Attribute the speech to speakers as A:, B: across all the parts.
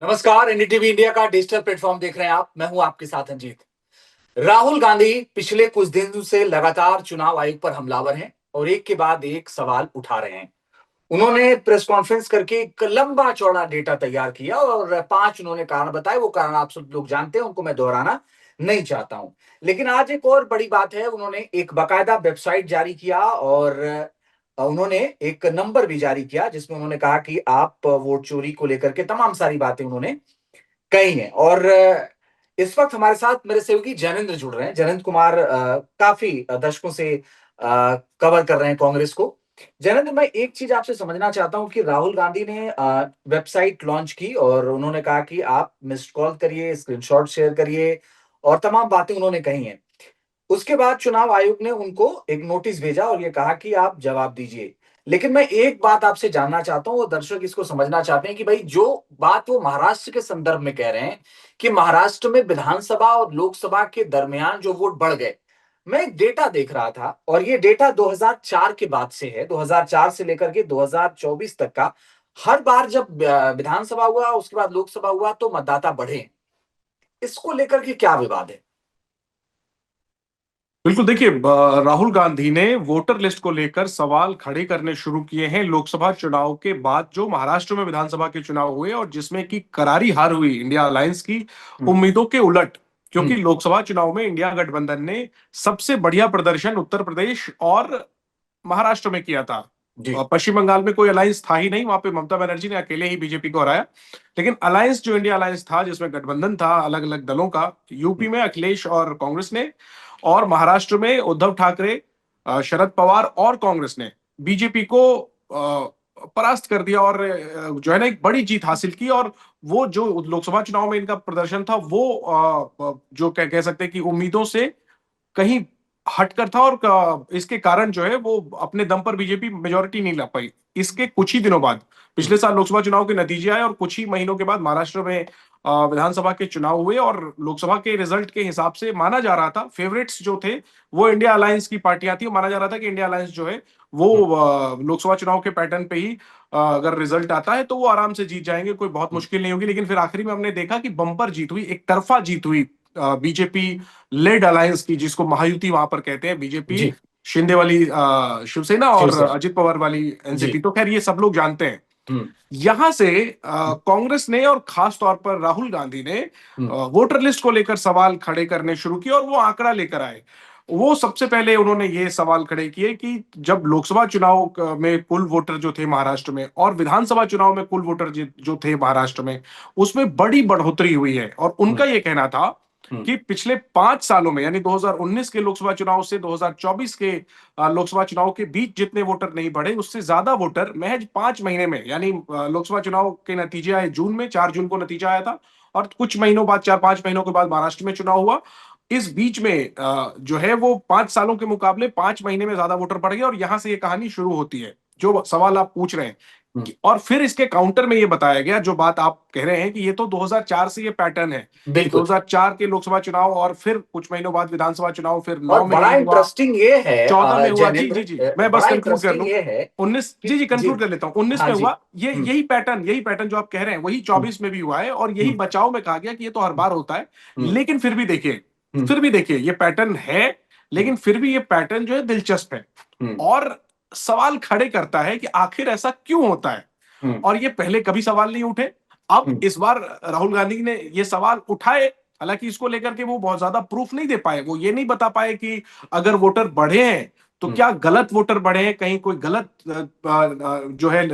A: नमस्कार। NDTV India का digital platform देख रहे हैं आप। मैं हूं आपके साथ अंजीत। राहुल गांधी पिछले कुछ दिनों से लगातार चुनाव आयोग पर हमलावर हैं और एक के बाद एक सवाल उठा रहे हैं। उन्होंने प्रेस कॉन्फ्रेंस करके एक लंबा चौड़ा डेटा तैयार किया और 5 उन्होंने कारण बताए। वो कारण आप सब लोग जानते हैं, उनको मैं दोहराना नहीं चाहता हूं। लेकिन आज एक और बड़ी बात है, उन्होंने एक बाकायदा वेबसाइट जारी किया और उन्होंने एक नंबर भी जारी किया जिसमें उन्होंने कहा कि आप वोट चोरी को लेकर के तमाम सारी बातें उन्होंने कही हैं। और इस वक्त हमारे साथ मेरे सहयोगी जैनेंद्र जुड़ रहे हैं। जैनेंद्र कुमार काफी दशकों से कवर कर रहे हैं कांग्रेस को। जैनेंद्र, मैं एक चीज आपसे समझना चाहता हूं कि राहुल गांधी ने वेबसाइट लॉन्च की और उन्होंने कहा कि आप मिस्ड कॉल करिए, स्क्रीनशॉट शेयर करिए और तमाम बातें उन्होंने कही हैं। उसके बाद चुनाव आयोग ने उनको एक नोटिस भेजा और ये कहा कि आप जवाब दीजिए। लेकिन मैं एक बात आपसे जानना चाहता हूं, वो दर्शक इसको समझना चाहते हैं कि भाई जो बात वो महाराष्ट्र के संदर्भ में कह रहे हैं कि महाराष्ट्र में विधानसभा और लोकसभा के दरमियान जो वोट बढ़ गए। मैं एक डेटा देख रहा था और ये डेटा 2004 के बाद से है, 2004 से लेकर के 2024 तक का। हर बार जब विधानसभा हुआ उसके बाद लोकसभा हुआ तो मतदाता बढ़े। इसको लेकर के क्या विवाद है?
B: बिल्कुल देखिए, राहुल गांधी ने वोटर लिस्ट को लेकर सवाल खड़े करने शुरू किए हैं लोकसभा चुनाव के बाद, जो महाराष्ट्र में विधानसभा के चुनाव हुए और जिसमें की करारी हार हुई इंडिया अलायंस की
A: हम्म।
B: उम्मीदों के उलट। क्योंकि
A: हम्म।
B: लोकसभा चुनाव में इंडिया गठबंधन ने सबसे बढ़िया प्रदर्शन उत्तर प्रदेश और महाराष्ट्र में किया था।
A: जी।
B: पश्चिम बंगाल में कोई अलायंस था ही नहीं, वहां पे ममता बनर्जी ने अकेले ही बीजेपी को हराया। लेकिन अलायंस, जो इंडिया अलायंस था जिसमें गठबंधन था अलग अलग दलों का, यूपी में अखिलेश और कांग्रेस ने, और महाराष्ट्र में उद्धव ठाकरे, शरद पवार और कांग्रेस ने बीजेपी को परास्त कर दिया और जो है ना एक बड़ी जीत हासिल की। और वो जो लोकसभा चुनाव में इनका प्रदर्शन था वो जो कह सकते हैं कि उम्मीदों से कहीं हटकर था। और इसके कारण जो है वो अपने दम पर बीजेपी मेजोरिटी नहीं ला पाई। इसके कुछ ही दिनों बाद पिछले साल लोकसभा चुनाव के नतीजे आए और कुछ ही महीनों के बाद महाराष्ट्र में विधानसभा के चुनाव हुए और लोकसभा के रिजल्ट के हिसाब से माना जा रहा था, फेवरेट्स जो थे वो इंडिया अलायंस की पार्टियां थी। माना जा रहा था कि इंडिया अलायंस जो है वो लोकसभा चुनाव के पैटर्न पे ही अगर रिजल्ट आता है तो वो आराम से जीत जाएंगे, कोई बहुत मुश्किल नहीं होगी। लेकिन फिर आखिरी में हमने देखा कि बंपर जीत हुई, एक तरफा जीत हुई बीजेपी लेड अलायंस की, जिसको महायुति वहां पर कहते हैं। बीजेपी,
A: जी।
B: शिंदे वाली शिवसेना और
A: शिवसेना।
B: अजित पवार वाली
A: जी।
B: एनसीपी, तो खैर ये सब लोग जानते हैं।
A: हम्म।
B: यहां से कांग्रेस ने और खास तौर पर राहुल गांधी ने
A: हम्म।
B: वोटर लिस्ट को लेकर सवाल खड़े करने शुरू किए और वो आंकड़ा लेकर आए। वो सबसे पहले उन्होंने ये सवाल खड़े किए कि जब लोकसभा चुनाव में कुल वोटर जो थे महाराष्ट्र में और विधानसभा चुनाव में कुल वोटर जो थे महाराष्ट्र में, उसमें बड़ी बढ़ोतरी हुई है। और
A: हम्म।
B: उनका ये कहना था
A: हम्म।
B: कि पिछले 5 सालों में, यानी 2019 के लोकसभा चुनाव से 2024 के लोकसभा चुनाव के बीच जितने वोटर नहीं बढ़े, उससे ज्यादा वोटर महज 5 महीने में, यानी लोकसभा चुनाव के नतीजे आए जून में, 4 जून को नतीजा आया था और कुछ महीनों बाद, 4-5 महीनों के बाद महाराष्ट्र में चुनाव हुआ। इस बीच में जो है वो 5 सालों के मुकाबले 5 महीने में ज्यादा वोटर बढ़ गए। और यहां से ये कहानी शुरू होती है जो सवाल आप पूछ रहे हैं।
A: हम्म।
B: और फिर इसके काउंटर में ये बताया गया, जो बात आप कह रहे हैं कि ये तो 2004 से ये पैटर्न है कि
A: बिल्कुल।
B: 2004 के लोकसभा चुनाव और फिर कुछ महीनों बाद विधानसभा चुनाव, फिर
A: और
B: 9 में
A: बड़ा
B: नहीं हुआ,
A: इंटरेस्टिंग ये है
B: 14 में हुआ। जी
A: जैनेंद्र,
B: जी जी, मैं बस
A: बड़ा
B: कंक्लूड कर
A: इंटरेस्टिंग
B: लूं।
A: ये है
B: 19,
A: कि
B: जी जी
A: जी।
B: कंक्लूड कर लेता हूं। 19
A: हाँ
B: में
A: जी।
B: हुआ ये, यही पैटर्न जो आप कह रहे हैं वही
A: हम्म।
B: 24 में भी हुआ है। और यही
A: हम्म।
B: बचाव में कहा गया कि ये तो हर बार होता है।
A: हम्म।
B: लेकिन फिर भी देखिए,
A: हम्म।
B: ये पैटर्न है।
A: हम्म।
B: लेकिन फिर भी ये पैटर्न जो है दिलचस्प है
A: हम्म।
B: और सवाल खड़े करता है कि आखिर ऐसा क्यों होता है।
A: हम्म।
B: और ये पहले कभी सवाल नहीं उठे, अब
A: हम्म।
B: इस बार राहुल गांधी ने ये सवाल उठाए। हालांकि इसको लेकर के वो बहुत ज्यादा प्रूफ नहीं दे पाए, वो ये नहीं बता पाए कि अगर वोटर बढ़े हैं तो
A: हम्म।
B: क्या गलत वोटर बढ़े हैं, कहीं कोई गलत जो है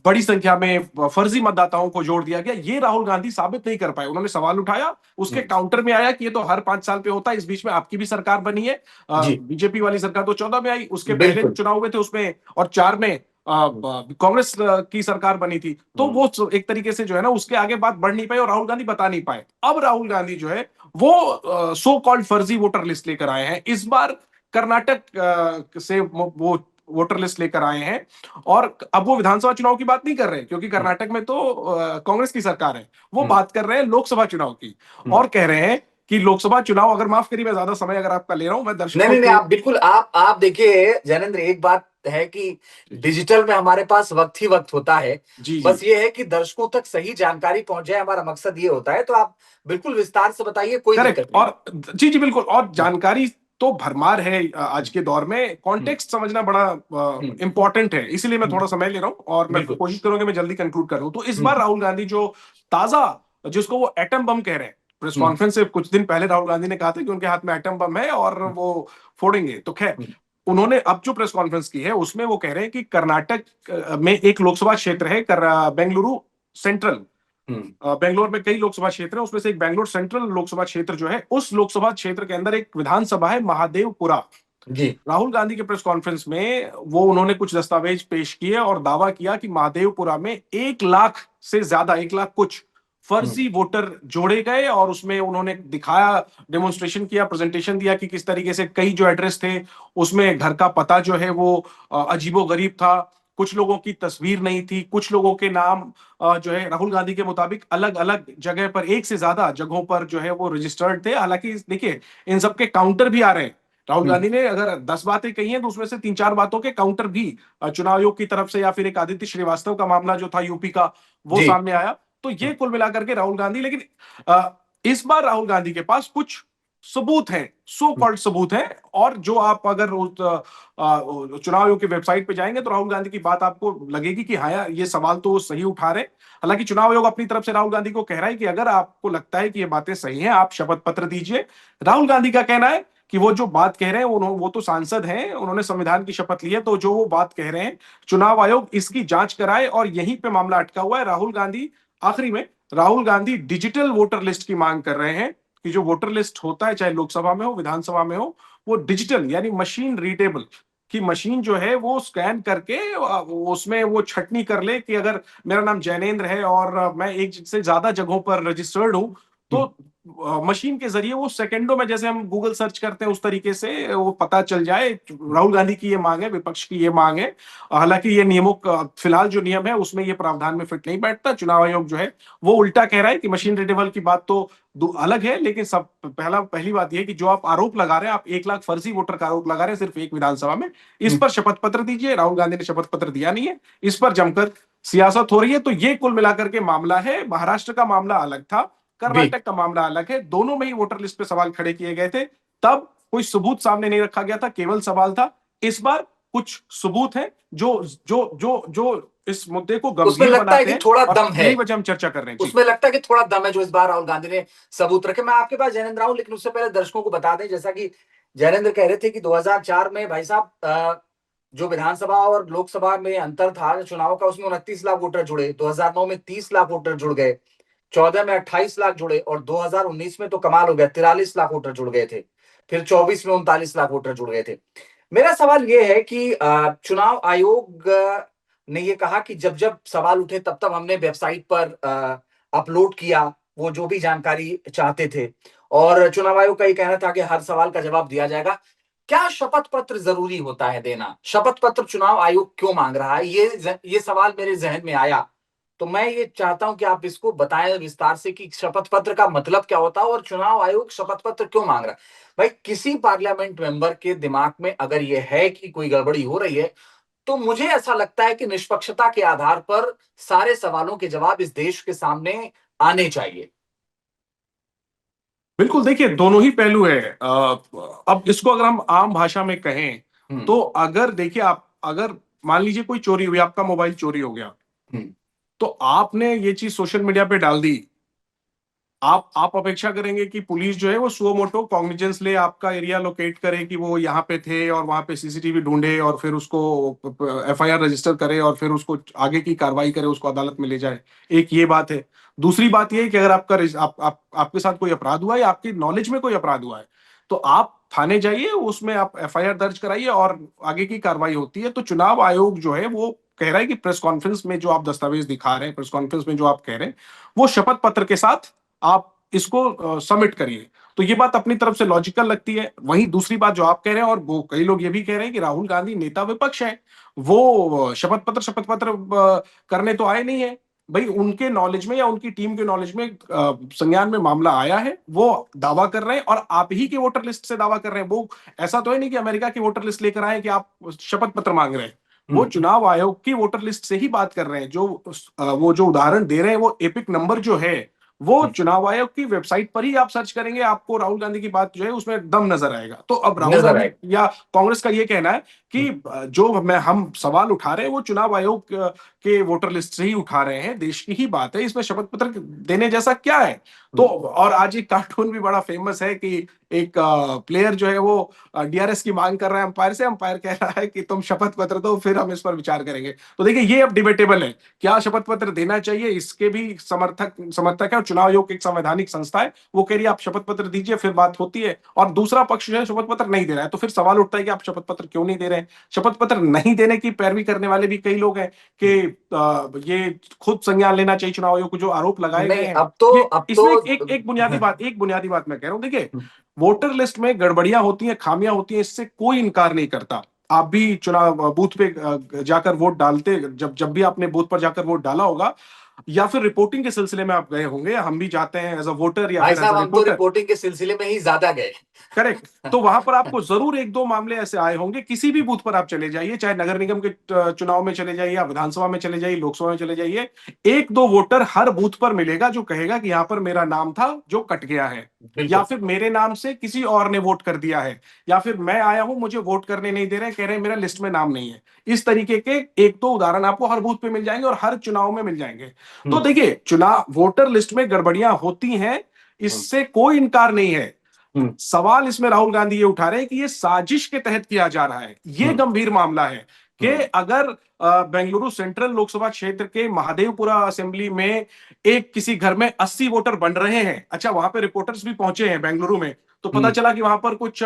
B: बड़ी संख्या में फर्जी मतदाताओं को जोड़ दिया गया। ये राहुल गांधी साबित नहीं कर पाए। उन्होंने सवाल उठाया, उसके
A: हम्म।
B: काउंटर में आया कि ये तो हर 5 साल पे होता है, इस बीच में आपकी भी सरकार बनी है।
A: जी।
B: बीजेपी वाली सरकार तो 14 में आई, उसके पहले
A: बिल्कुल।
B: चुनाव हुए थे उसमें, और 4 में
A: हम्म।
B: कांग्रेस की सरकार बनी थी। तो
A: हम्म।
B: वो एक तरीके से जो है ना उसके आगे बात बढ़ नहीं पाई और राहुल गांधी बता नहीं पाए। अब राहुल गांधी जो है वो सो कॉल्ड फर्जी वोटर लिस्ट लेकर आए हैं इस बार। कर्नाटक से वो वोटर लिस्ट लेकर आए हैं। और अब वो विधानसभा चुनाव की बात नहीं कर रहे, क्योंकि
A: हम्म।
B: कर्नाटक में तो कांग्रेस की सरकार है। वो
A: हम्म।
B: बात कर रहे हैं लोकसभा चुनाव की
A: हम्म।
B: और कह रहे हैं कि लोकसभा चुनाव, अगर माफ करिए मैं ज्यादा समय अगर आपका ले रहा हूं, मैं
A: नहीं
B: दर्शकों
A: नहीं नहीं,
B: के।
A: आप बिल्कुल, आप देखिए जैनेंद्र, एक बात है कि डिजिटल में हमारे पास वक्त ही वक्त होता है।
B: जी जी
A: बस ये है कि दर्शकों तक सही जानकारी पहुंच जाए, हमारा मकसद ये होता है। तो आप बिल्कुल विस्तार से बताइए, कोई
B: करेक्ट।
A: दिक्कत नहीं।
B: और जी जी बिल्कुल, और जानकारी तो भरमार है आज के दौर में,
A: हम्म,
B: कॉन्टेक्स्ट समझना बड़ा
A: हम्म,
B: इंपॉर्टेंट है, इसीलिए मैं
A: हम्म,
B: थोड़ा समय ले रहा हूं और मैं
A: बिल्कुल।
B: कोशिश करूंगा कि मैं जल्दी कंक्लूड करूं। तो इस बार
A: हम्म,
B: राहुल गांधी जो ताजा, जिसको वो एटम बम कह रहे हैं, प्रेस
A: हम्म,
B: कॉन्फ्रेंस से कुछ दिन पहले राहुल गांधी ने कहा था कि उनके हाथ में एटम बम है और वो फोड़ेंगे। तो खैर,
A: हम्म,
B: उन्होंने अब जो प्रेस कॉन्फ्रेंस की है उसमें वो कह रहे हैं कि कर्नाटक में एक लोकसभा क्षेत्र है, बेंगलुरु सेंट्रल,
A: हम्म,
B: बेंगलोर में कई लोकसभा क्षेत्र हैं, उसमें से एक बेंगलोर सेंट्रल लोकसभा क्षेत्र जो है, उस लोकसभा क्षेत्र के अंदर एक विधानसभा है महादेवपुरा।
A: जी।
B: राहुल गांधी के प्रेस कॉन्फ्रेंस में वो उन्होंने कुछ दस्तावेज पेश किए और दावा किया कि महादेवपुरा में 1 लाख से ज्यादा, 1 लाख कुछ
A: हम्म,
B: फर्जी वोटर जोड़े गए, और उसमें उन्होंने दिखाया, डेमोन्स्ट्रेशन किया, प्रेजेंटेशन दिया कि किस तरीके से कई जो एड्रेस थे उसमें घर का पता जो है वो अजीबो गरीब था, कुछ लोगों की तस्वीर नहीं थी, कुछ लोगों के नाम जो है राहुल गांधी के मुताबिक अलग अलग जगह पर, एक से ज्यादा जगहों पर जो है वो रजिस्टर्ड थे। हालांकि देखिए, इन सबके काउंटर भी आ रहे हैं। राहुल
A: हम्म,
B: गांधी ने अगर 10 बातें कही हैं तो उसमें से 3-4 बातों के काउंटर भी चुनाव आयोग की तरफ से, या फिर एक आदित्य श्रीवास्तव का मामला जो था यूपी का, वो
A: जी।
B: सामने आया। तो ये कुल मिलाकर के राहुल गांधी, लेकिन इस बार राहुल गांधी के पास कुछ सबूत हैं, सो
A: हम्म,
B: कॉल्ड सबूत हैं, और जो आप अगर चुनाव आयोग की वेबसाइट पे जाएंगे तो राहुल गांधी की बात आपको लगेगी कि हाँ यार, ये सवाल तो सही उठा रहे। हालांकि चुनाव आयोग अपनी तरफ से राहुल गांधी को कह रहा है कि अगर आपको लगता है कि ये बातें सही हैं, आप शपथ पत्र दीजिए। राहुल गांधी का कहना है कि वो जो बात कह रहे हैं, वो तो सांसद हैं, उन्होंने संविधान की शपथ ली है, तो जो वो बात कह रहे हैं चुनाव आयोग इसकी जांच कराए, और यहीं पे मामला अटका हुआ है। राहुल गांधी, आखिरी में, Rahul Gandhi digital voter list की मांग कर रहे हैं कि जो वोटर लिस्ट होता है, चाहे लोकसभा में हो विधानसभा में हो, वो डिजिटल यानी मशीन रीडेबल, कि मशीन जो है वो स्कैन करके उसमें वो छटनी कर ले कि अगर मेरा नाम जैनेन्द्र है और मैं एक से ज्यादा जगहों पर रजिस्टर्ड हूं, तो
A: हम्म,
B: मशीन के जरिए वो सेकंडों में, जैसे हम गूगल सर्च करते हैं उस तरीके से वो पता चल जाए। राहुल गांधी की ये मांग है, विपक्ष की ये मांग है। हालांकि ये नियमों का फिलहाल जो नियम है उसमें ये प्रावधान में फिट नहीं बैठता। चुनाव आयोग जो है वो उल्टा कह रहा है कि मशीन रीडेबल की बात तो अलग है, लेकिन सब पहली बात यह है कि जो आप आरोप लगा रहे हैं, आप 1 लाख फर्जी वोटर का आरोप लगा रहे हैं सिर्फ एक विधानसभा में, इस
A: हम्म,
B: पर शपथ पत्र दीजिए। राहुल गांधी ने शपथ पत्र दिया नहीं है, इस पर जमकर सियासत हो रही है। तो ये कुल मिलाकर के मामला है। महाराष्ट्र का मामला अलग था,
A: जी।
B: कर्नाटक का मामला अलग है, दोनों में ही वोटर लिस्ट पे सवाल खड़े किए गए थे। तब कोई सबूत सामने नहीं रखा गया था, केवल सवाल था। इस बार कुछ सबूत है जो जो जो जो इस मुद्दे को
A: उसमें
B: गंभीर
A: लगता है
B: बनाते
A: कि
B: हैं,
A: थोड़ा
B: और
A: दम है।
B: यही वजह हम चर्चा कर रहे हैं। जी
A: उसमें लगता है कि थोड़ा दम है जो इस बार राहुल गांधी ने सबूत रखे। मैं आपके पास जैनेंद्र राहुल, लेकिन उससे पहले दर्शकों को बता दें, जैसा कि जैनेंद्र कह रहे थे कि 2004 में भाई साहब जो विधानसभा और लोकसभा में अंतर था चुनाव का, उसमें 29 लाख वोटर जुड़े। 2009 में 30 लाख वोटर जुड़ गए, 14 में 28 लाख जुड़े, और 2019 में तो कमाल हो गया, 43 लाख वोटर जुड़ गए थे। फिर 24 में 39 लाख वोटर जुड़ गए थे। मेरा सवाल यह है कि चुनाव आयोग ने ये कहा कि जब जब सवाल उठे तब तब हमने वेबसाइट पर अपलोड किया वो जो भी जानकारी चाहते थे, और चुनाव आयोग का ये कहना था कि हर सवाल का जवाब दिया जाएगा। क्या शपथ पत्र जरूरी होता है देना? शपथ पत्र चुनाव आयोग क्यों मांग रहा है? ये सवाल मेरे जहन में आया, तो मैं ये चाहता हूं कि आप इसको बताएं विस्तार से कि शपथ पत्र का मतलब क्या होता है और चुनाव आयोग शपथ पत्र क्यों मांग रहा है। भाई, किसी पार्लियामेंट मेंबर के दिमाग में अगर ये है कि कोई गड़बड़ी हो रही है, तो मुझे ऐसा लगता है कि निष्पक्षता के आधार पर सारे सवालों के जवाब इस देश के सामने आने चाहिए।
B: बिल्कुल, देखिए दोनों ही पहलू है। अब इसको अगर हम आम भाषा में कहें,
A: हम्म,
B: तो अगर देखिए, आप अगर मान लीजिए कोई चोरी हुई, आपका मोबाइल चोरी हो गया,
A: हम्म,
B: तो आपने ये चीज सोशल मीडिया पे डाल दी, आप अपेक्षा करेंगे कि पुलिस जो है वो सुओ मोटो कॉग्निजेंस ले, आपका एरिया लोकेट करे कि वो यहाँ पे थे, और वहां पे सीसीटीवी ढूंढे, और फिर उसको एफआईआर रजिस्टर करे, और फिर उसको आगे की कार्रवाई करे, उसको अदालत में ले जाए। एक ये बात है। दूसरी बात ये है कि अगर आपके साथ कोई अपराध हुआ है, या आपकी नॉलेज में कोई अपराध हुआ है, तो आप थाने जाइए, उसमें आप एफआईआर दर्ज कराइए, और आगे की कार्रवाई होती है। तो चुनाव आयोग जो है वो कह रहा है कि प्रेस कॉन्फ्रेंस में जो आप दस्तावेज दिखा रहे हैं, प्रेस कॉन्फ्रेंस में जो आप कह रहे हैं, वो शपथ पत्र के साथ आप इसको सबमिट करिए। तो ये बात अपनी तरफ से लॉजिकल लगती है। वहीं दूसरी बात जो आप कह रहे हैं, और वो कई लोग ये भी कह रहे हैं कि राहुल गांधी नेता विपक्ष है, वो शपथ पत्र करने तो आए नहीं है। भाई उनके नॉलेज में या उनकी टीम के नॉलेज में संज्ञान में मामला आया है, वो दावा कर रहे हैं और आप ही के वोटर लिस्ट से दावा कर रहे हैं। वो ऐसा तो है नहीं कि अमेरिका की वोटर लिस्ट लेकर आए कि आप शपथ पत्र मांग रहे हैं। वो चुनाव आयोग की वोटर लिस्ट से ही बात कर रहे हैं। जो वो जो उदाहरण दे रहे हैं, वो एपिक नंबर जो है, वो चुनाव आयोग की वेबसाइट पर ही आप सर्च करेंगे, आपको राहुल गांधी की बात जो है उसमें दम नजर आएगा। तो अब राहुल
A: नजर
B: गांधी
A: आए।
B: या कांग्रेस का ये कहना है कि जो हम सवाल उठा रहे हैं वो चुनाव आयोग के वोटर लिस्ट से ही उठा रहे हैं, देश की ही बात है, इसमें शपथ पत्र देने जैसा क्या है। तो और आज एक कार्टून भी बड़ा फेमस है कि एक प्लेयर जो है वो डीआरएस की मांग कर रहा है अंपायर से, अंपायर कह रहा है कि तुम शपथ पत्र दो फिर हम इस पर विचार करेंगे। तो देखिए ये अब डिबेटेबल है, क्या शपथ पत्र देना चाहिए, इसके भी समर्थक है। और चुनाव आयोग एक संवैधानिक संस्था है, वो कह रही है आप शपथ पत्र दीजिए फिर बात होती है। और दूसरा पक्ष जो है शपथ पत्र नहीं दे रहा है, तो फिर सवाल उठता है कि आप शपथ पत्र क्यों नहीं दे रहे हैं। शपथ पत्र नहीं देने की पैरवी करने वाले भी कई लोग हैं कि ये खुद संज्ञान लेना चाहिए चुनाव आयोग को, जो आरोप लगाए गए
A: नहीं,
B: हैं। ये
A: अब
B: इसमें
A: तो
B: एक बुनियादी बात मैं कह रहा हूं, देखिए वोटर लिस्ट में गड़बड़ियां होती हैं, खामियां होती हैं, इससे कोई इनकार नहीं करता। आप भी चुनाव बूथ पे जाकर वोट डालते, जब जब भी आपने बूथ पर जाकर वोट डाला होगा, या फिर रिपोर्टिंग के सिलसिले में आप गए होंगे, या हम भी जाते हैं एज अ वोटर या
A: भाई
B: फिर एज
A: साहब,
B: अ
A: हम तो
B: रिपोर्टर।
A: रिपोर्टिंग के सिलसिले में ही ज्यादा गए।
B: करेक्ट। तो वहां पर आपको जरूर एक दो मामले ऐसे आए होंगे, किसी भी बूथ पर आप चले जाइए, चाहे नगर निगम के चुनाव में चले जाइए, या विधानसभा में चले जाइए, लोकसभा में चले जाइए, एक दो वोटर हर बूथ पर मिलेगा जो कहेगा कि यहां पर मेरा नाम था जो कट गया है, या
A: बिल्कुल।
B: फिर मेरे नाम से किसी और ने वोट कर दिया है, या फिर मैं आया हूं मुझे वोट करने नहीं दे रहे, कह रहे हैं मेरा लिस्ट में नाम नहीं है। इस तरीके के एक दो उदाहरण आपको हर बूथ पे मिल जाएंगे और हर चुनाव में मिल जाएंगे। तो देखिए चुनाव वोटर लिस्ट में गड़बड़ियां होती हैं, इससे कोई इनकार नहीं है। सवाल इसमें राहुल गांधी ये उठा रहे हैं कि ये साजिश के तहत किया जा रहा है। ये गंभीर मामला है कि अगर बेंगलुरु सेंट्रल लोकसभा क्षेत्र के महादेवपुरा असेंबली में एक किसी घर में 80 वोटर बन रहे हैं, अच्छा वहां पे रिपोर्टर्स भी पहुंचे हैं बेंगलुरु में, तो पता चला कि वहां पर कुछ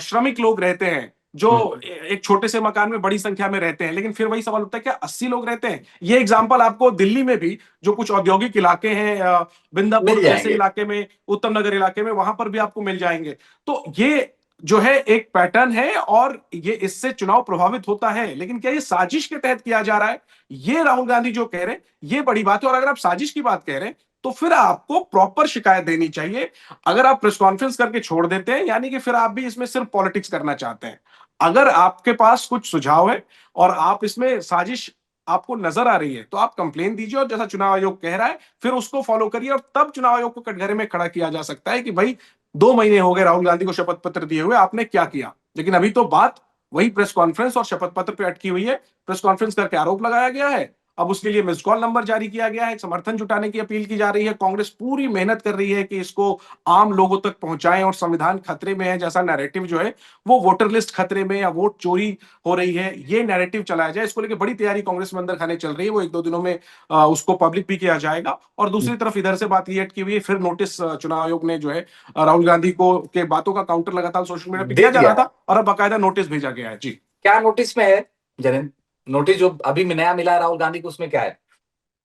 B: श्रमिक लोग रहते हैं जो एक छोटे से मकान में बड़ी संख्या में रहते हैं। लेकिन फिर वही सवाल होता है क्या 80 लोग रहते हैं? ये एग्जांपल आपको दिल्ली में भी जो कुछ औद्योगिक इलाके हैं,
A: मिल
B: बिंदापुर जैसे
A: जाएंगे।
B: इलाके में, उत्तम नगर इलाके में, वहां पर भी आपको मिल जाएंगे। तो ये जो है एक पैटर्न है और ये इससे चुनाव प्रभावित होता है। लेकिन क्या ये साजिश के तहत किया जा रहा है, ये राहुल गांधी जो कह रहे हैं ये बड़ी बात है। और अगर आप साजिश की बात कह रहे हैं तो फिर आपको प्रॉपर शिकायत देनी चाहिए। अगर आप प्रेस कॉन्फ्रेंस करके छोड़ देते हैं, यानी कि फिर आप भी इसमें सिर्फ पॉलिटिक्स करना चाहते हैं। अगर आपके पास कुछ सुझाव है और आप इसमें साजिश आपको नजर आ रही है, तो आप कंप्लेन दीजिए और जैसा चुनाव आयोग कह रहा है फिर उसको फॉलो करिए, और तब चुनाव आयोग को कटघरे में खड़ा किया जा सकता है कि भाई 2 महीने हो गए राहुल गांधी को शपथ पत्र दिए हुए, आपने क्या किया। लेकिन अभी तो बात वही प्रेस कॉन्फ्रेंस और शपथ पत्र पे अटकी हुई है। प्रेस कॉन्फ्रेंस करके आरोप लगाया गया है, अब उसके लिए मिस्ड कॉल नंबर जारी किया गया है, समर्थन जुटाने की अपील की जा रही है। कांग्रेस पूरी मेहनत कर रही है कि इसको आम लोगों तक पहुंचाएं, और संविधान खतरे में है जैसा नैरेटिव जो है, वो वोटर लिस्ट खतरे में या वोट चोरी हो रही है, ये नैरेटिव चलाया जाए। इसको लेकर बड़ी तैयारी कांग्रेस में अंदर खाने चल रही है, वो एक दो दिनों में उसको पब्लिक भी किया जाएगा। और दूसरी तरफ इधर से बात ये अटकी हुई है, फिर नोटिस चुनाव आयोग ने जो है राहुल गांधी को के बातों का काउंटर लगातार सोशल मीडिया पे
A: दे
B: किया जा
A: दिया
B: रहा
A: है।
B: था, और अब बाकायदा नोटिस भेजा गया है। जी
A: क्या नोटिस में है जनिन? नोटिस जो अभी नया मिला है राहुल गांधी को, उसमें क्या है?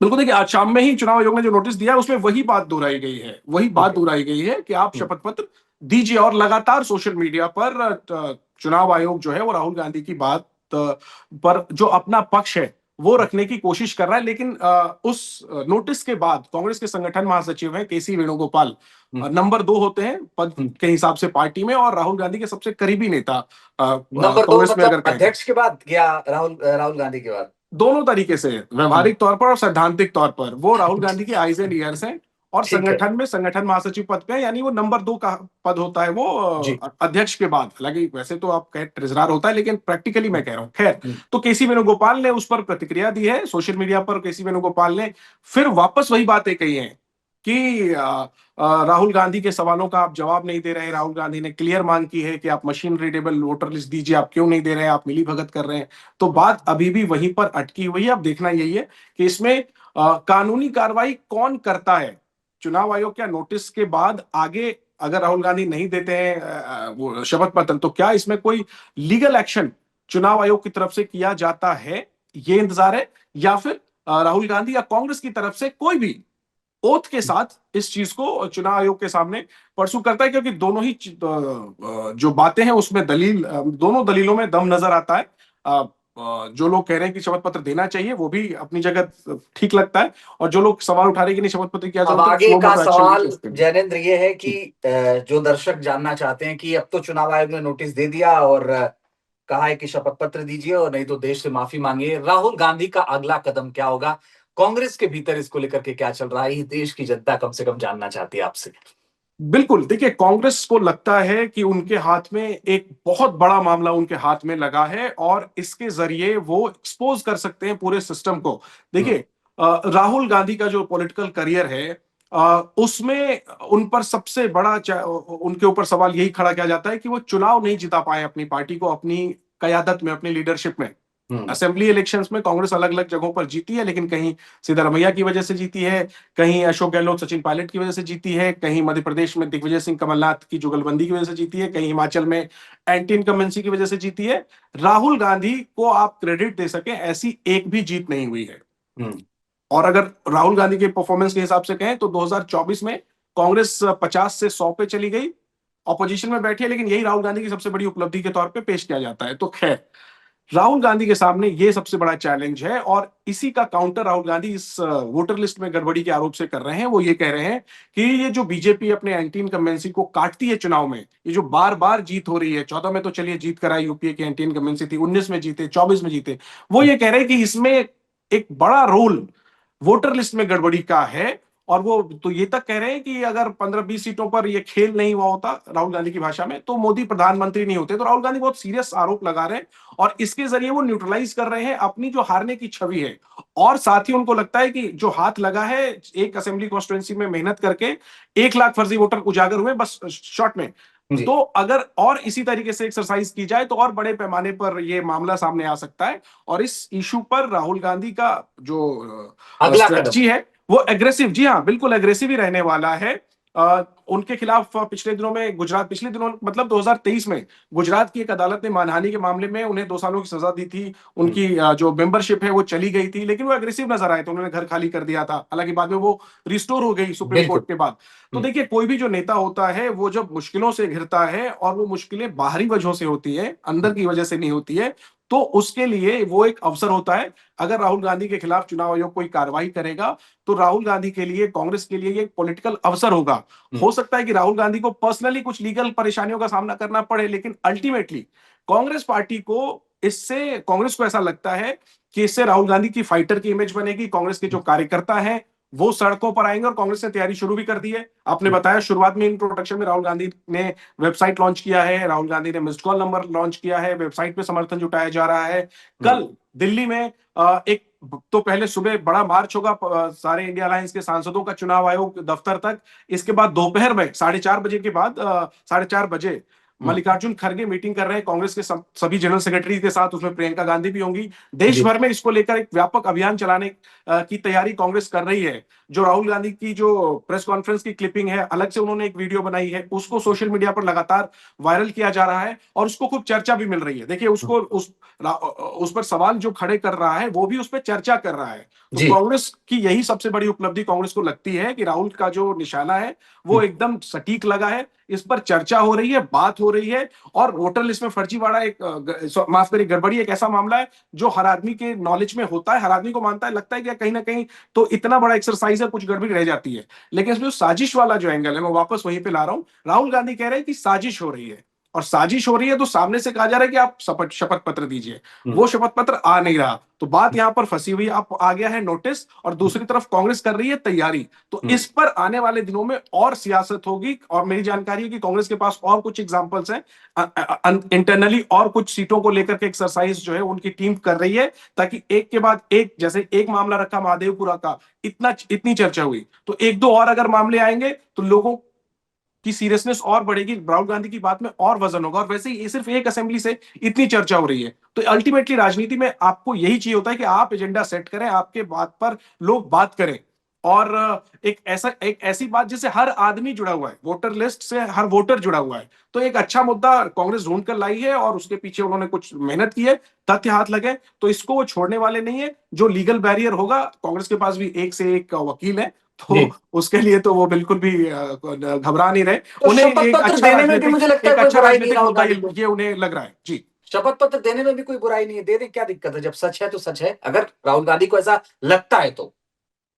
B: बिल्कुल, देखिए आज शाम में ही चुनाव आयोग ने जो नोटिस दिया है उसमें वही बात दोहराई गई है, वही बात
A: ओके।
B: दोहराई गई है कि आप शपथ पत्र दीजिए। और लगातार सोशल मीडिया पर चुनाव आयोग जो है वो राहुल गांधी की बात पर जो अपना पक्ष है वो रखने की कोशिश कर रहा है। लेकिन उस नोटिस के बाद कांग्रेस के संगठन महासचिव हैं केसी वेणुगोपाल, नंबर 2 होते हैं पद के हिसाब से पार्टी में, और राहुल गांधी के सबसे करीबी नेता
A: नंबर 2
B: कांग्रेस में अगर
A: मतलब
B: कहें तो।
A: अध्यक्ष के बाद या राहुल गांधी के बाद?
B: दोनों तरीके से, व्यवहारिक तौर पर और सैद्धांतिक तौर पर वो राहुल गांधी के आइज एंड ईयर्स हैं। और
A: ठीक है।
B: संगठन में संगठन महासचिव पद पे है, यानी वो नंबर 2 का पद होता है वो
A: जी।
B: अध्यक्ष के बाद। हालांकि वैसे तो आप कहे ट्रेजरार होता है, लेकिन प्रैक्टिकली मैं कह रहा हूं। खैर, तो केसी वेणुगोपाल ने उस पर प्रतिक्रिया दी है सोशल मीडिया पर। केसी वेणुगोपाल ने फिर वापस वही बातें कही हैं कि राहुल गांधी के सवालों का आप जवाब नहीं दे रहे हैं। राहुल गांधी ने क्लियर मांग की है कि आप मशीन रीडेबल वोटर लिस्ट दीजिए, आप क्यों नहीं दे रहे हैं, आप मिली भगत कर रहे हैं। तो बात अभी भी वहीं पर अटकी हुई है। अब देखना यही है कि इसमें कानूनी कार्रवाई कौन करता है। चुनाव आयोग क्या नोटिस के बाद आगे अगर राहुल गांधी नहीं देते हैं वो शपथ पत्र, तो क्या इसमें कोई लीगल एक्शन चुनाव आयोग की तरफ से किया जाता है, ये इंतजार है। या फिर राहुल गांधी या कांग्रेस की तरफ से कोई भी ओथ के साथ इस चीज को चुनाव आयोग के सामने परसू करता है, क्योंकि दोनों ही जो बातें हैं उसमें दोनों दलीलों में दम नजर आता है। जो लोग कह रहे हैं कि शपथ पत्र देना चाहिए वो भी अपनी जगह ठीक लगता है, और जो लोग सवाल उठा रहे हैं कि नहीं शपथ पत्र की क्या
A: अब
B: जरूरत है,
A: आगे
B: स्लो
A: का
B: मोड एक्शन
A: सवाल
B: लेंगे उस पे भी।
A: जैनेन्द्र ये है कि जो दर्शक जानना चाहते हैं कि अब तो चुनाव आयोग ने नोटिस दे दिया और कहा है कि शपथ पत्र दीजिए और नहीं तो देश से माफी मांगिए, राहुल गांधी का अगला कदम क्या होगा? कांग्रेस के भीतर इसको लेकर के क्या चल रहा है, ये देश की जनता कम से कम जानना चाहती है आपसे।
B: बिल्कुल, देखिए कांग्रेस को लगता है कि उनके हाथ में एक बहुत बड़ा मामला उनके हाथ में लगा है और इसके जरिए वो एक्सपोज कर सकते हैं पूरे सिस्टम को। देखिए, राहुल गांधी का जो पॉलिटिकल करियर है, उसमें उन पर सबसे बड़ा उनके ऊपर सवाल यही खड़ा किया जाता है कि वो चुनाव नहीं जिता पाए अपनी पार्टी को, अपनी कयादत में, अपनी लीडरशिप में।
A: हम्म।
B: असेंबली इलेक्शंस में कांग्रेस अलग अलग जगहों पर जीती है, लेकिन कहीं सिद्धरमैया की वजह से जीती है, कहीं अशोक गहलोत सचिन पायलट की वजह से जीती है, कहीं मध्य प्रदेश में दिग्विजय सिंह कमलनाथ की जुगलबंदी की वजह से जीती है, कहीं हिमाचल में एंटी इनकम्बेंसी की वजह से जीती है। राहुल गांधी को आप क्रेडिट दे सके ऐसी एक भी जीत नहीं हुई है।
A: हम्म।
B: और अगर राहुल गांधी के परफॉर्मेंस के हिसाब से कहें तो 2024 में कांग्रेस 50 से 100 पे चली गई, ऑपोजिशन में बैठी है, लेकिन यही राहुल गांधी की सबसे बड़ी उपलब्धि के तौर पे पेश किया जाता है। तो खैर, राहुल गांधी के सामने ये सबसे बड़ा चैलेंज है, और इसी का काउंटर राहुल गांधी इस वोटर लिस्ट में गड़बड़ी के आरोप से कर रहे हैं। वो ये कह रहे हैं कि ये जो बीजेपी अपने एंटी इनकम्बेंसी को काटती है चुनाव में, ये जो बार बार जीत हो रही है, 14 में तो चलिए जीत कराई, यूपीए की एंटी इनकम्बेंसी थी, 19 में जीते, 24 में जीते, वो ये कह रहे हैं कि इसमें एक बड़ा रोल वोटर लिस्ट में गड़बड़ी का है। और वो तो ये तक कह रहे हैं कि अगर 15-20 सीटों पर ये खेल नहीं हुआ होता, राहुल गांधी की भाषा में, तो मोदी प्रधानमंत्री नहीं होते। तो राहुल गांधी बहुत सीरियस आरोप लगा रहे हैं, और इसके जरिए वो न्यूट्रलाइज कर रहे हैं अपनी जो हारने की छवि है। और साथ ही उनको लगता है कि जो हाथ लगा है एक असेंबली कॉन्स्टिट्यूंसी में मेहनत करके, 1 लाख फर्जी वोटर उजागर हुए बस शॉर्ट में।
A: जी।
B: तो अगर और इसी तरीके से एक्सरसाइज की जाए तो और बड़े पैमाने पर यह मामला सामने आ सकता है। और इस इशू पर राहुल गांधी का जो
A: अगला कदम।
B: स्ट्रेटजी है वो एग्रेसिव, जी हाँ बिल्कुल एग्रेसिव ही रहने वाला है। उनके खिलाफ पिछले दिनों में गुजरात, पिछले दिनों मतलब 2023 में गुजरात की एक अदालत ने मानहानि के मामले में उन्हें 2 सालों की सजा दी थी। उनकी जो मेंबरशिप है वो चली गई थी, लेकिन वो एग्रेसिव नजर आए थे, उन्होंने घर खाली कर दिया था। हालांकि बाद में वो रिस्टोर हो गई सुप्रीम
A: बिल्कुल।
B: कोर्ट के बाद। तो देखिए, कोई भी जो नेता होता है वो जब मुश्किलों से घिरता है, और वो मुश्किलें बाहरी वजहों से होती है, अंदर की वजह से नहीं होती है, तो उसके लिए वो एक अवसर होता है। अगर राहुल गांधी के खिलाफ चुनाव आयोग कोई कार्रवाई करेगा तो राहुल गांधी के लिए, कांग्रेस के लिए ये एक पॉलिटिकल अवसर होगा। हो सकता है कि राहुल गांधी को पर्सनली कुछ लीगल परेशानियों का सामना करना पड़े, लेकिन अल्टीमेटली कांग्रेस पार्टी को इससे, कांग्रेस को ऐसा लगता है कि इससे राहुल गांधी की फाइटर की इमेज बनेगी। कांग्रेस के जो कार्यकर्ता हैं वो सड़कों पर आएंगे, और कांग्रेस ने तैयारी शुरू भी कर दी है। आपने बताया शुरुआत में इंट्रोडक्शन में, राहुल गांधी ने वेबसाइट लॉन्च किया है, राहुल गांधी ने मिस्ड कॉल नंबर लॉन्च किया है, वेबसाइट पे समर्थन जुटाया जा रहा है। कल दिल्ली में एक, तो पहले सुबह बड़ा मार्च होगा सारे इंडिया अलायंस के सांसदों का चुनाव आयोग दफ्तर तक। इसके बाद दोपहर में 4:30 बजे के बाद 4:30 बजे मल्लिकार्जुन खड़गे मीटिंग कर रहे हैं कांग्रेस के सभी जनरल सेक्रेटरी के साथ, उसमें प्रियंका गांधी भी होंगी। देश
A: जी।
B: भर में इसको लेकर एक व्यापक अभियान चलाने की तैयारी कांग्रेस कर रही है। जो राहुल गांधी की जो प्रेस कॉन्फ्रेंस की क्लिपिंग है, अलग से उन्होंने एक वीडियो बनाई है, उसको सोशल मीडिया पर लगातार वायरल किया जा रहा है, और उसको खूब चर्चा भी मिल रही है। देखिए, उसको उस पर सवाल जो खड़े कर रहा है वो भी उस पर चर्चा कर रहा है। तो
A: जी।
B: कांग्रेस की यही सबसे बड़ी उपलब्धि कांग्रेस को लगती है कि राहुल का जो निशाना है वो एकदम सटीक लगा है, इस पर चर्चा हो रही है, बात हो रही है। और वोटर लिस्ट में फर्जीवाड़ा एक माफ करिए, गड़बड़ी एक ऐसा मामला है जो हर आदमी के नॉलेज में होता है, हर आदमी को मानता है, लगता है कि कहीं ना कहीं तो इतना बड़ा एक्सरसाइज है, कुछ गड़बड़ी रह जाती है। लेकिन इसमें जो साजिश वाला जो एंगल है, मैं वापस वहीं पे ला रहा हूं। राहुल गांधी कह रहे हैं कि साजिश हो रही है, और साजिश हो रही है तो सामने से कहा जा रहा है कि आप शपथ पत्र दीजिए। वो शपथ पत्र आ नहीं रहा, तो बात यहां पर फंसी हुई, आप आ गया है नोटिस, और दूसरी तरफ कांग्रेस कर रही है तैयारी। तो इस पर आने वाले दिनों में और सियासत होगी, और मेरी जानकारी है कि कांग्रेस के पास और कुछ एग्जांपल्स हैं इंटरनली, और कुछ सीटों को लेकर के एक्सरसाइज जो है उनकी टीम कर रही है, ताकि एक के बाद एक, जैसे एक मामला रखा महादेवपुरा का, इतनी चर्चा हुई, तो एक दो और अगर मामले आएंगे तो लोगों की सीरियसनेस और बढ़ेगी, राहुल गांधी की बात में और वजन होगा। और वैसे ही सिर्फ एक असेंबली से इतनी चर्चा हो रही है, तो अल्टीमेटली राजनीति में आपको यही चाहिए होता है कि आप एजेंडा सेट करें, आपके बात पर लोग बात करें। और एक ऐसी बात जिससे हर आदमी जुड़ा हुआ है, वोटर लिस्ट से हर वोटर जुड़ा हुआ है। तो एक अच्छा मुद्दा कांग्रेस ढूंढ कर लाई है, और उसके पीछे उन्होंने कुछ मेहनत की है, तथ्य हाथ लगे, तो इसको वो छोड़ने वाले नहीं है। जो लीगल बैरियर होगा, कांग्रेस के पास भी एक से एक वकील है, तो
A: जी।
B: उसके लिए तो वो बिल्कुल भी घबरा नहीं रहे।
A: तो
B: उन्हें
A: शपथ पत्र देने में भी मुझे लगता है
B: एक
A: कोई
B: अच्छा
A: बुराई नहीं
B: राजनीतिक
A: राहुल
B: मुद्दा
A: गांधी को।
B: ये उन्हें लग रहा है। जी।
A: शपथ पत्र देने में भी कोई बुराई नहीं है, दे दें, क्या दिक्कत है? जब सच है तो सच है, अगर राहुल गांधी को ऐसा लगता है तो।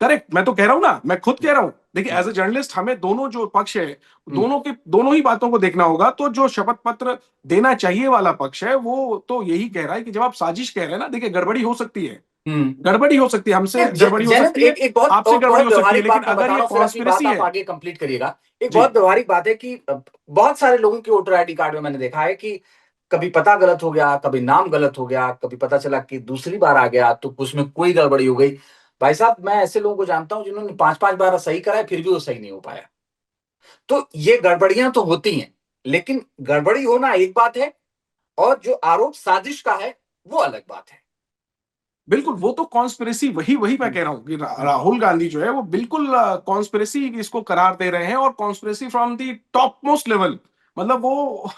B: करेक्ट, मैं तो कह रहा हूं ना, मैं खुद कह रहा हूं। देखिए,
A: हम्म,
B: एज ए जर्नलिस्ट हमें दोनों जो पक्ष है,
A: हम्म,
B: दोनों ही बातों को देखना होगा। तो जो शपथ पत्र देना चाहिए वाला पक्ष है वो तो यही कह रहा है कि जब आप साजिश कह रहे हैं ना, देखिए गड़बड़ी हो सकती है,
A: हम्म।
B: गड़बड़ी हो सकती है, हमसे गड़बड़ी हो
A: जैनब,
B: सकती है,
A: एक बहुत
B: आपसे गड़बड़ी
A: बहुत
B: हो सकती है,
A: व्यवहारिक
B: लेकिन
A: बात मैं
B: अगर
A: बता
B: ये
A: रहा हूं, फिर अपनी बात
B: कॉन्स्पिरेसी
A: आप
B: है।
A: आगे कंप्लीट करिएगा। एक
B: जी।
A: बहुत व्यवहारिक बात है कि बहुत सारे लोगों के वोटर आईडी कार्ड में मैंने देखा है कि कभी पता गलत हो गया, कभी नाम गलत हो गया, कभी पता चला कि दूसरी बार आ गया तो उसमें कोई गड़बड़ी हो गई। भाई साहब, मैं ऐसे लोगों को जानता हूं जिन्होंने 5-5 बार सही कराया, फिर भी वो सही नहीं हो पाया। तो ये गड़बड़ियां तो होती हैं, लेकिन गड़बड़ी होना एक बात है, और जो आरोप साजिश का है वो अलग बात है।
B: बिल्कुल, वो तो कॉन्स्पिरेसी, वही वही मैं
A: हम्म,
B: कह रहा हूं कि
A: हम्म,
B: राहुल गांधी जो है वो बिल्कुल कॉन्स्पिरेसी इसको करार दे रहे हैं, और conspiracy from the top most level. मतलब वो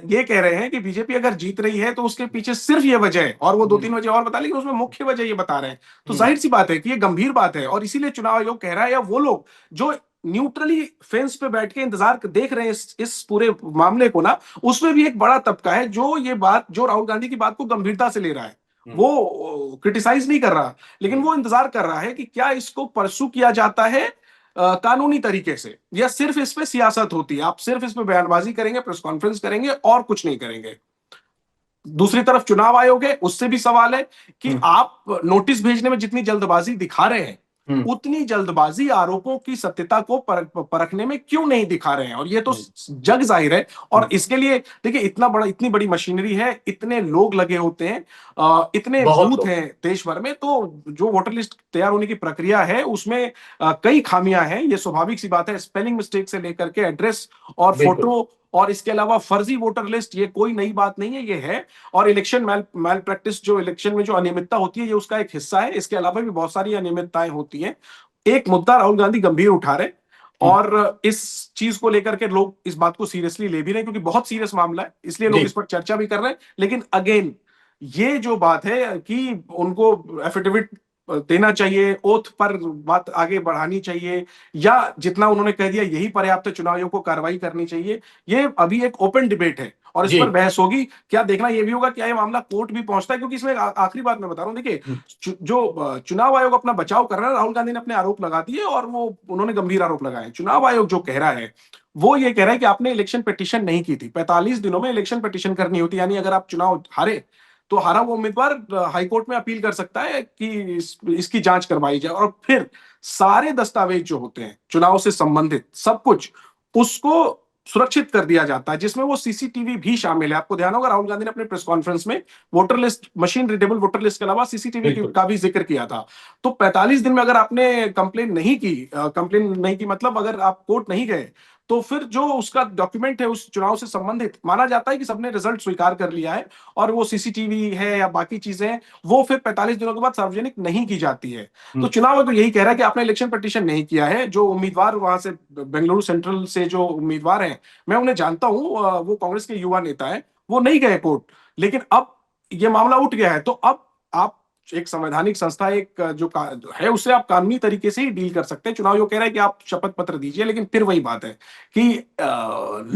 B: ये कह रहे हैं कि बीजेपी अगर जीत रही है तो उसके पीछे सिर्फ ये वजह है, और वो दो
A: हम्म,
B: तीन वजह और बता, लेकिन उसमें मुख्य वजह ये बता रहे हैं। तो
A: हम्म,
B: जाहिर सी बात है कि ये गंभीर बात है, और इसीलिए चुनाव आयोग कह रहा है, या वो लोग जो न्यूट्रली फेंस पे बैठ के इंतजार देख रहे हैं इस पूरे मामले को ना, उसमें भी एक बड़ा तबका है जो ये बात, जो राहुल गांधी की बात को गंभीरता से ले रहा है।
A: हम्म,
B: वो क्रिटिसाइज नहीं कर रहा, लेकिन
A: हम्म।
B: वो इंतजार कर रहा है कि क्या इसको परसू किया जाता है कानूनी तरीके से, या सिर्फ इस पे सियासत होती है, आप सिर्फ इस पे बयानबाजी करेंगे, प्रेस कॉन्फ्रेंस करेंगे और कुछ नहीं करेंगे। दूसरी तरफ चुनाव आयोग है, उससे भी सवाल है कि
A: हम्म,
B: आप नोटिस भेजने में जितनी जल्दबाजी दिखा रहे हैं,
A: हम्म,
B: उतनी जल्दबाजी आरोपों की सत्यता को परखने में क्यों नहीं दिखा रहे हैं, और ये तो
A: हम्म,
B: जग जाहिर है। और
A: हम्म।
B: इसके लिए देखिए, इतनी बड़ी मशीनरी है, इतने लोग लगे होते हैं, इतने
A: बहुत
B: बूथ
A: लोग।
B: हैं देश भर में, तो जो वोटर लिस्ट तैयार होने की प्रक्रिया है उसमें कई खामियां हैं, ये स्वाभाविक सी बात है। स्पेलिंग मिस्टेक से लेकर के एड्रेस और
A: बिल्कुल।
B: फोटो, और इसके अलावा फर्जी वोटर लिस्ट, ये कोई नई बात नहीं है, ये है। और इलेक्शन मैल प्रैक्टिस, जो इलेक्शन में जो अनियमितता होती है, ये उसका एक हिस्सा है। इसके अलावा भी बहुत सारी अनियमितताएं होती हैं। एक मुद्दा राहुल गांधी गंभीर उठा रहे,
A: हम्म,
B: और इस चीज को लेकर के लोग इस बात को सीरियसली ले भी रहे हैं, क्योंकि बहुत सीरियस मामला है, इसलिए लोग
A: जी।
B: इस पर चर्चा भी कर रहे हैं। लेकिन अगेन, ये जो बात है कि उनको एफिडेविट देना चाहिए, ओथ पर बात आगे बढ़ानी चाहिए, या जितना उन्होंने कह दिया यही पर्याप्त है, चुनाव आयोग को कार्रवाई करनी चाहिए, ये अभी एक ओपन डिबेट है, और इस
A: जी।
B: पर बहस होगी। क्या देखना ये भी होगा क्या ये मामला कोर्ट भी पहुंचता है, क्योंकि इसमें आखिरी बात मैं बता रहा हूं, देखिए,
A: हम्म,
B: जो चुनाव आयोग अपना बचाव कर रहा है, राहुल गांधी ने अपने आरोप लगा दिए, और वो उन्होंने गंभीर आरोप लगाए। चुनाव आयोग जो कह रहा है, वो ये कह रहा है कि आपने इलेक्शन पिटीशन नहीं की थी, 45 दिनों में इलेक्शन पिटीशन करनी होती, यानी अगर आप चुनाव हारे तो हारा वो उम्मीदवार हाईकोर्ट में अपील कर सकता है कि इसकी जांच करवाई जाए, और फिर सारे दस्तावेज जो होते हैं चुनाव से संबंधित, सब कुछ उसको सुरक्षित कर दिया जाता है, जिसमें वो सीसीटीवी भी शामिल है। आपको ध्यान होगा, राहुल गांधी ने अपने प्रेस कॉन्फ्रेंस में voter list, machine readable voter list के अलावा सीसीटीवी
A: बिल्कुल।
B: का भी जिक्र किया था। तो 45 दिन में अगर आपने कंप्लेन नहीं की, मतलब अगर आप कोर्ट नहीं गए, तो फिर जो उसका डॉक्यूमेंट है उस चुनाव से संबंधित, माना जाता है कि सबने रिजल्ट स्वीकार कर लिया है, और वो सीसीटीवी है या बाकी चीजें हैं, वो फिर 45 दिनों के बाद सार्वजनिक नहीं की जाती है। तो
A: हम्म,
B: चुनाव आयोग तो यही कह रहा है कि आपने इलेक्शन पिटीशन नहीं किया है। जो उम्मीदवार वहां से बेंगलुरु सेंट्रल से जो उम्मीदवार हैं, मैं उन्हें जानता हूं, वो कांग्रेस के युवा नेता है, वो नहीं गए कोर्ट। लेकिन अब ये मामला उठ गया है, तो अब आप एक संवैधानिक संस्था, एक है, उससे आप कानूनी तरीके से ही डील कर सकते हैं। चुनाव आयोग कह रहा है कि आप शपथ पत्र दीजिए, लेकिन फिर वही बात है कि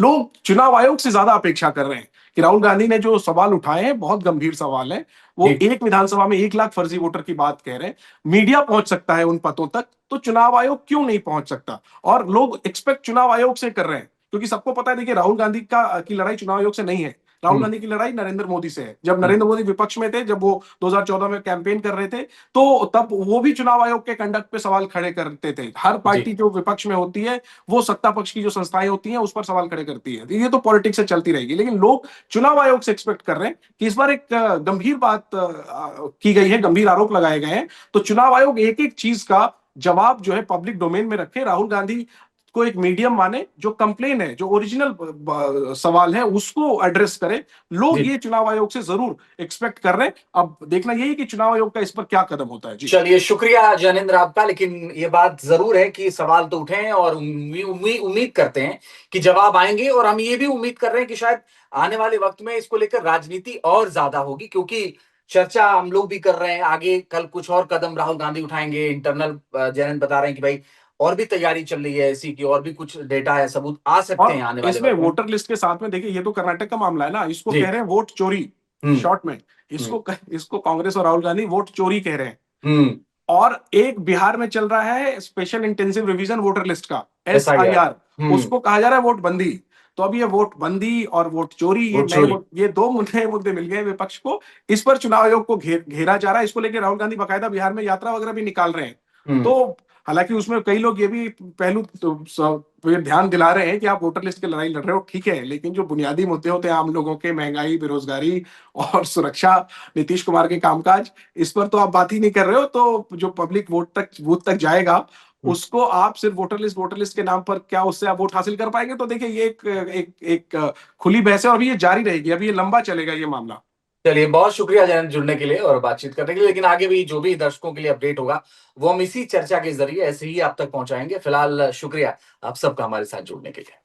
B: लोग चुनाव आयोग से ज्यादा अपेक्षा कर रहे हैं कि राहुल गांधी ने जो सवाल उठाए हैं, बहुत गंभीर सवाल है। वो
A: जी।
B: एक विधानसभा में 1 लाख फर्जी वोटर की बात कह रहे हैं, मीडिया पहुंच सकता है उन पतों तक, तो चुनाव आयोग क्यों नहीं पहुंच सकता? और लोग एक्सपेक्ट चुनाव आयोग से कर रहे हैं, क्योंकि सबको पता है, देखिए, राहुल गांधी की लड़ाई चुनाव आयोग से नहीं है। राहुल
A: हम्म,
B: गांधी की लड़ाई नरेंद्र मोदी से है। जब
A: हम्म,
B: नरेंद्र मोदी विपक्ष में थे, जब वो 2014 में कैंपेन कर रहे थे, तो तब वो भी चुनाव आयोग के कंडक्ट पे सवाल खड़े करते थे। हर
A: जी।
B: पार्टी जो विपक्ष में होती है, वो सत्ता पक्ष की जो संस्थाएं होती हैं उस पर सवाल खड़े करती है। ये तो पॉलिटिक्स से चलती रहेगी, लेकिन लोग चुनाव आयोग से एक्सपेक्ट कर रहे हैं कि इस बार एक गंभीर बात की गई है, गंभीर आरोप लगाए गए हैं, तो चुनाव आयोग एक एक चीज का जवाब जो है पब्लिक डोमेन में रखे, राहुल गांधी को एक मीडियम माने, जो कंप्लेन है, जो ओरिजिनल सवाल है, उसको एड्रेस करे। लोग
A: जी।
B: ये चुनाव आयोग से जरूर एक्सपेक्ट कर रहे हैं। अब देखना यही कि चुनाव आयोग का इस पर क्या कदम होता है। जी।
A: चलिए, शुक्रिया जैनेंद्र आपका। लेकिन ये बात जरूर है कि सवाल तो उठे हैं, और उम्मीद करते हैं कि जवाब आएंगे, और हम ये भी उम्मीद कर रहे हैं कि शायद आने वाले वक्त में इसको लेकर राजनीति और ज्यादा होगी, क्योंकि चर्चा हम लोग भी कर रहे हैं, आगे कल कुछ और कदम राहुल गांधी उठाएंगे। इंटरनल जैनेंद्र बता रहे हैं कि भाई और भी तैयारी चल रही है ऐसी कि और भी कुछ डेटा है, सबूत आ सकते हैं
B: और
A: आने वाले
B: इसमें
A: वक्त में?
B: वोटर लिस्ट के साथ में देखिए, ये तो कर्नाटक का मामला है ना, इसको
A: जी।
B: कह रहे हैं वोट चोरी,
A: हम्म।
B: शॉर्ट में।
A: हम्म।
B: इसको कांग्रेस और राहुल गांधी वोट चोरी कह रहे हैं।
A: हम्म।
B: और एक बिहार में चल रहा है special intensive revision voter list का,
A: SIR।
B: SIR, उसको कहा जा रहा है वोट बंदी। तो अब ये वोट बंदी और वोट चोरी, ये
A: वोट चोरी।
B: ये दो नए मुद्दे मिल गए विपक्ष को। इस पर चुनाव आयोग को घेरा जा रहा है। इसको लेकर राहुल गांधी बाकायदा बिहार में यात्रा वगैरह भी निकाल रहे हैं।
A: हम्म।
B: तो हालांकि उसमें कई लोग ये भी पहलू तो ये ध्यान दिला रहे हैं कि आप वोटर लिस्ट की लड़ाई लड़ रहे हो, ठीक है, लेकिन जो बुनियादी मुद्दे होते हैं आम लोगों के, महंगाई, बेरोजगारी और सुरक्षा, नीतीश कुमार के कामकाज, इस पर तो आप बात ही नहीं कर रहे हो। तो जो पब्लिक वोट तक, बूथ तक जाएगा, उसको आप सिर्फ वोटर लिस्ट के नाम पर क्या उससे आप वोट हासिल कर पाएंगे? तो देखिए, ये एक खुली बहस है और अभी ये जारी रहेगी, अभी ये लंबा चलेगा ये मामला।
A: चलिए, बहुत शुक्रिया जयंत जुड़ने के लिए और बातचीत करने के लिए। लेकिन आगे भी जो भी दर्शकों के लिए अपडेट होगा वो हम इसी चर्चा के जरिए ऐसे ही आप तक पहुंचाएंगे। फिलहाल शुक्रिया आप सबका हमारे साथ जुड़ने के लिए।